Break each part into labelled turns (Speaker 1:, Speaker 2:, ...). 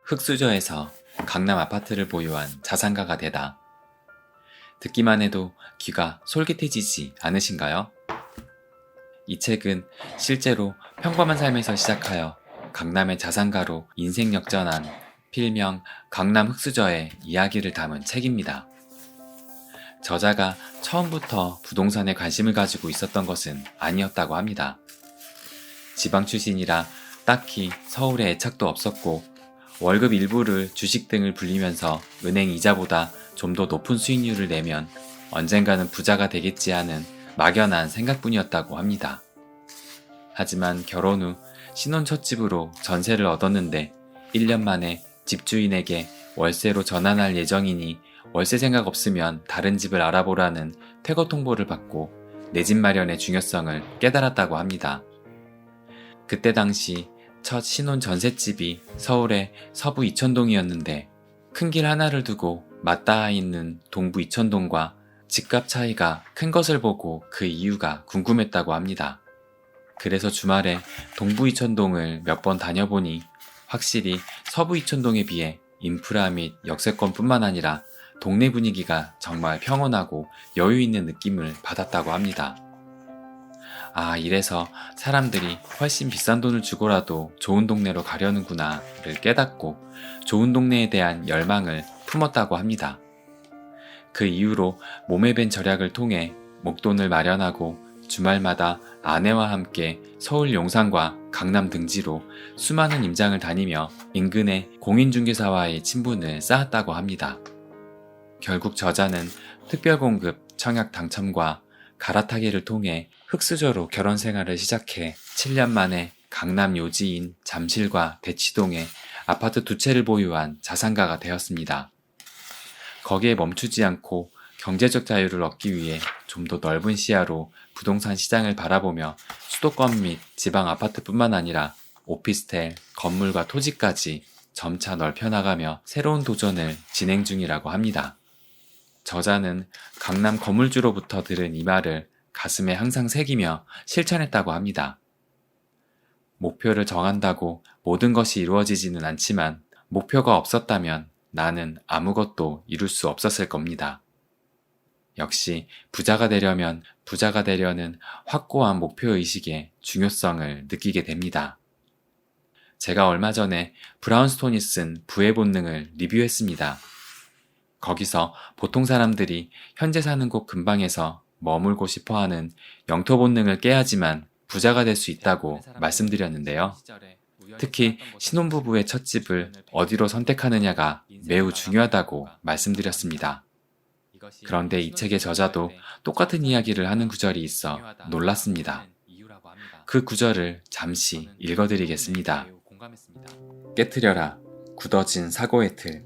Speaker 1: 흑수저에서 강남 아파트를 보유한 자산가가 되다. 듣기만 해도 귀가 솔깃해지지 않으신가요? 이 책은 실제로 평범한 삶에서 시작하여 강남의 자산가로 인생 역전한 필명 강남 흑수저의 이야기를 담은 책입니다. 저자가 처음부터 부동산에 관심을 가지고 있었던 것은 아니었다고 합니다. 지방 출신이라 딱히 서울에 애착도 없었고 월급 일부를 주식 등을 불리면서 은행 이자보다 좀 더 높은 수익률을 내면 언젠가는 부자가 되겠지 하는 막연한 생각뿐이었다고 합니다. 하지만 결혼 후 신혼 첫 집으로 전세를 얻었는데 1년 만에 집주인에게 월세로 전환할 예정이니 월세 생각 없으면 다른 집을 알아보라는 퇴거 통보를 받고 내 집 마련의 중요성을 깨달았다고 합니다. 그때 당시 첫 신혼 전셋집이 서울의 서부 이천동이었는데 큰 길 하나를 두고 맞닿아 있는 동부 이천동과 집값 차이가 큰 것을 보고 그 이유가 궁금했다고 합니다. 그래서 주말에 동부 이천동을 몇 번 다녀보니 확실히 서부 이천동에 비해 인프라 및 역세권뿐만 아니라 동네 분위기가 정말 평온하고 여유 있는 느낌을 받았다고 합니다. 아, 이래서 사람들이 훨씬 비싼 돈을 주고라도 좋은 동네로 가려는구나를 깨닫고 좋은 동네에 대한 열망을 품었다고 합니다. 그 이후로 몸에 밴 절약을 통해 목돈을 마련하고 주말마다 아내와 함께 서울 용산과 강남 등지로 수많은 임장을 다니며 인근의 공인중개사와의 친분을 쌓았다고 합니다. 결국 저자는 특별공급 청약 당첨과 갈아타기를 통해 흑수저로 결혼 생활을 시작해 7년 만에 강남 요지인 잠실과 대치동에 아파트 2채를 보유한 자산가가 되었습니다. 거기에 멈추지 않고 경제적 자유를 얻기 위해 좀 더 넓은 시야로 부동산 시장을 바라보며 수도권 및 지방 아파트뿐만 아니라 오피스텔, 건물과 토지까지 점차 넓혀나가며 새로운 도전을 진행 중이라고 합니다. 저자는 강남 건물주로부터 들은 이 말을 가슴에 항상 새기며 실천했다고 합니다. 목표를 정한다고 모든 것이 이루어지지는 않지만 목표가 없었다면 나는 아무것도 이룰 수 없었을 겁니다. 역시 부자가 되려면 부자가 되려는 확고한 목표의식의 중요성을 느끼게 됩니다. 제가 얼마 전에 브라운스톤이 쓴 부의 본능을 리뷰했습니다. 거기서 보통 사람들이 현재 사는 곳 근방에서 머물고 싶어하는 영토 본능을 깨야지만 부자가 될 수 있다고 말씀드렸는데요. 특히 신혼부부의 첫 집을 어디로 선택하느냐가 매우 중요하다고 말씀드렸습니다. 그런데 이 책의 저자도 똑같은 이야기를 하는 구절이 있어 놀랐습니다. 그 구절을 잠시 읽어드리겠습니다. 깨트려라 굳어진 사고의 틀.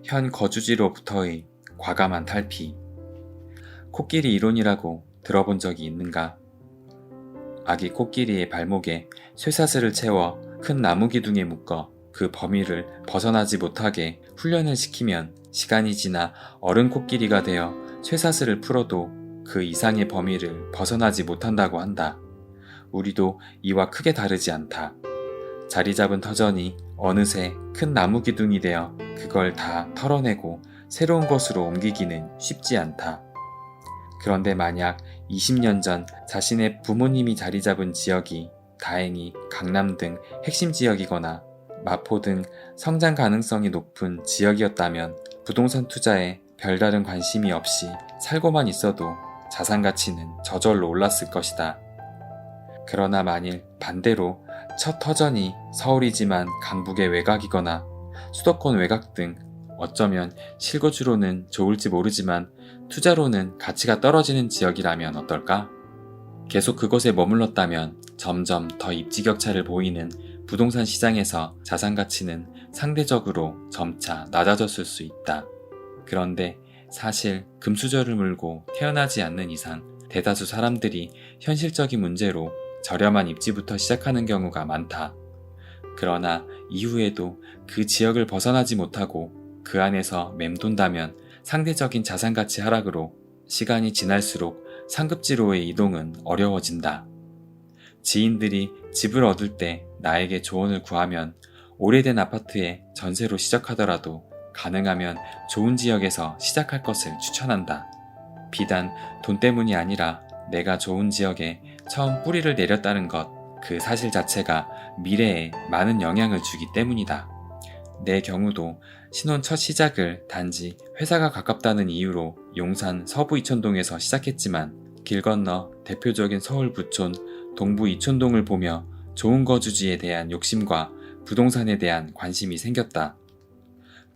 Speaker 1: 현 거주지로부터의 과감한 탈피. 코끼리 이론이라고 들어본 적이 있는가? 아기 코끼리의 발목에 쇠사슬을 채워 큰 나무 기둥에 묶어 그 범위를 벗어나지 못하게 훈련을 시키면 시간이 지나 어른 코끼리가 되어 쇠사슬을 풀어도 그 이상의 범위를 벗어나지 못한다고 한다. 우리도 이와 크게 다르지 않다. 자리 잡은 터전이 어느새 큰 나무 기둥이 되어 그걸 다 털어내고 새로운 곳으로 옮기기는 쉽지 않다. 그런데 만약 20년 전 자신의 부모님이 자리 잡은 지역이 다행히 강남 등 핵심 지역이거나 마포 등 성장 가능성이 높은 지역이었다면 부동산 투자에 별다른 관심이 없이 살고만 있어도 자산 가치는 저절로 올랐을 것이다. 그러나 만일 반대로 첫 터전이 서울이지만 강북의 외곽이거나 수도권 외곽 등 어쩌면 실거주로는 좋을지 모르지만 투자로는 가치가 떨어지는 지역이라면 어떨까? 계속 그곳에 머물렀다면 점점 더 입지격차를 보이는 부동산 시장에서 자산 가치는 상대적으로 점차 낮아졌을 수 있다. 그런데 사실 금수저를 물고 태어나지 않는 이상 대다수 사람들이 현실적인 문제로 저렴한 입지부터 시작하는 경우가 많다. 그러나 이후에도 그 지역을 벗어나지 못하고 그 안에서 맴돈다면 상대적인 자산가치 하락으로 시간이 지날수록 상급지로의 이동은 어려워진다. 지인들이 집을 얻을 때 나에게 조언을 구하면 오래된 아파트에 전세로 시작하더라도 가능하면 좋은 지역에서 시작할 것을 추천한다. 비단 돈 때문이 아니라 내가 좋은 지역에 처음 뿌리를 내렸다는 것, 그 사실 자체가 미래에 많은 영향을 주기 때문이다. 내 경우도 신혼 첫 시작을 단지 회사가 가깝다는 이유로 용산 서부 이촌동에서 시작했지만 길 건너 대표적인 서울 부촌 동부 이촌동을 보며 좋은 거주지에 대한 욕심과 부동산에 대한 관심이 생겼다.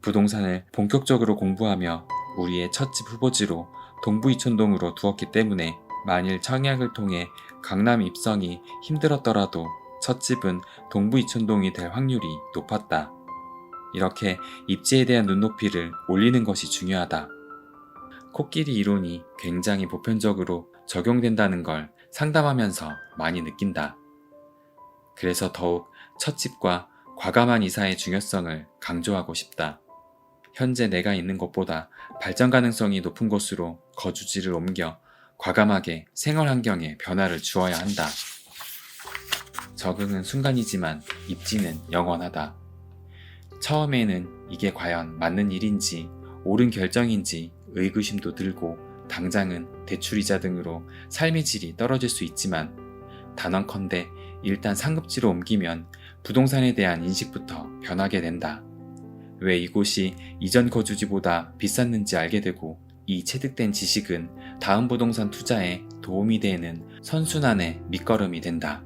Speaker 1: 부동산을 본격적으로 공부하며 우리의 첫집 후보지로 동부 이촌동으로 두었기 때문에 만일 청약을 통해 강남 입성이 힘들었더라도 첫 집은 동부 이촌동이 될 확률이 높았다. 이렇게 입지에 대한 눈높이를 올리는 것이 중요하다. 코끼리 이론이 굉장히 보편적으로 적용된다는 걸 상담하면서 많이 느낀다. 그래서 더욱 첫 집과 과감한 이사의 중요성을 강조하고 싶다. 현재 내가 있는 곳보다 발전 가능성이 높은 곳으로 거주지를 옮겨 과감하게 생활 환경에 변화를 주어야 한다. 적응은 순간이지만 입지는 영원하다. 처음에는 이게 과연 맞는 일인지 옳은 결정인지 의구심도 들고 당장은 대출이자 등으로 삶의 질이 떨어질 수 있지만 단언컨대 일단 상급지로 옮기면 부동산에 대한 인식부터 변하게 된다. 왜 이곳이 이전 거주지보다 비쌌는지 알게 되고 이 체득된 지식은 다음 부동산 투자에 도움이 되는 선순환의 밑거름이 된다.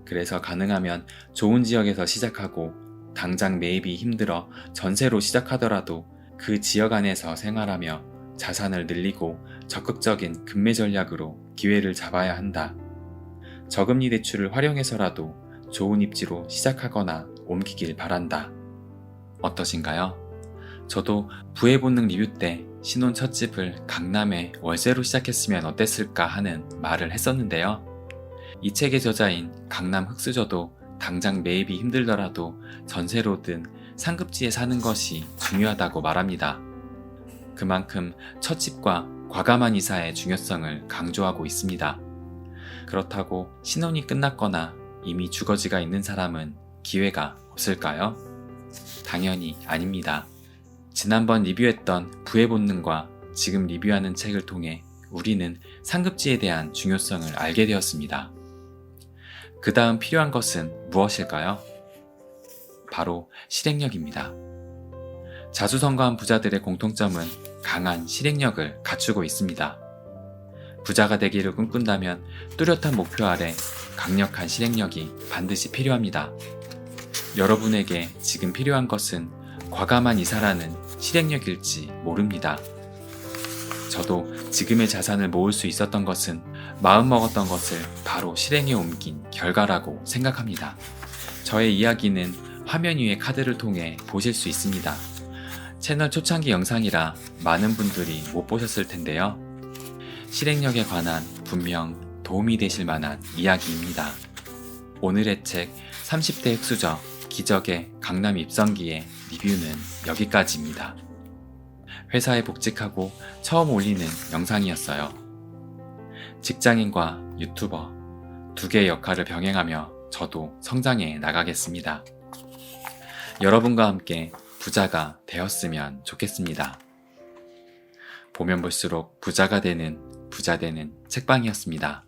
Speaker 1: 그래서 가능하면 좋은 지역에서 시작하고 당장 매입이 힘들어 전세로 시작하더라도 그 지역 안에서 생활하며 자산을 늘리고 적극적인 급매 전략으로 기회를 잡아야 한다. 저금리 대출을 활용해서라도 좋은 입지로 시작하거나 옮기길 바란다. 어떠신가요? 저도 부의 본능 리뷰 때 신혼 첫 집을 강남에 월세로 시작했으면 어땠을까 하는 말을 했었는데요. 이 책의 저자인 강남 흑수저도 당장 매입이 힘들더라도 전세로든 상급지에 사는 것이 중요하다고 말합니다. 그만큼 첫 집과 과감한 이사의 중요성을 강조하고 있습니다. 그렇다고 신혼이 끝났거나 이미 주거지가 있는 사람은 기회가 없을까요? 당연히 아닙니다. 지난번 리뷰했던 부의 본능과 지금 리뷰하는 책을 통해 우리는 상급지에 대한 중요성을 알게 되었습니다. 그 다음 필요한 것은 무엇일까요? 바로 실행력입니다. 자수성가한 부자들의 공통점은 강한 실행력을 갖추고 있습니다. 부자가 되기를 꿈꾼다면 뚜렷한 목표 아래 강력한 실행력이 반드시 필요합니다. 여러분에게 지금 필요한 것은 과감한 이사라는 실행력일지 모릅니다. 저도 지금의 자산을 모을 수 있었던 것은 마음먹었던 것을 바로 실행에 옮긴 결과라고 생각합니다. 저의 이야기는 화면 위의 카드를 통해 보실 수 있습니다. 채널 초창기 영상이라 많은 분들이 못 보셨을 텐데요. 실행력에 관한 분명 도움이 되실 만한 이야기입니다. 오늘의 책 30대 흑수저 기적의 강남 입성기의 리뷰는 여기까지입니다. 회사에 복직하고 처음 올리는 영상이었어요. 직장인과 유튜버 두 개의 역할을 병행하며 저도 성장해 나가겠습니다. 여러분과 함께 부자가 되었으면 좋겠습니다. 보면 볼수록 부자가 되는 부자 되는 책방이었습니다.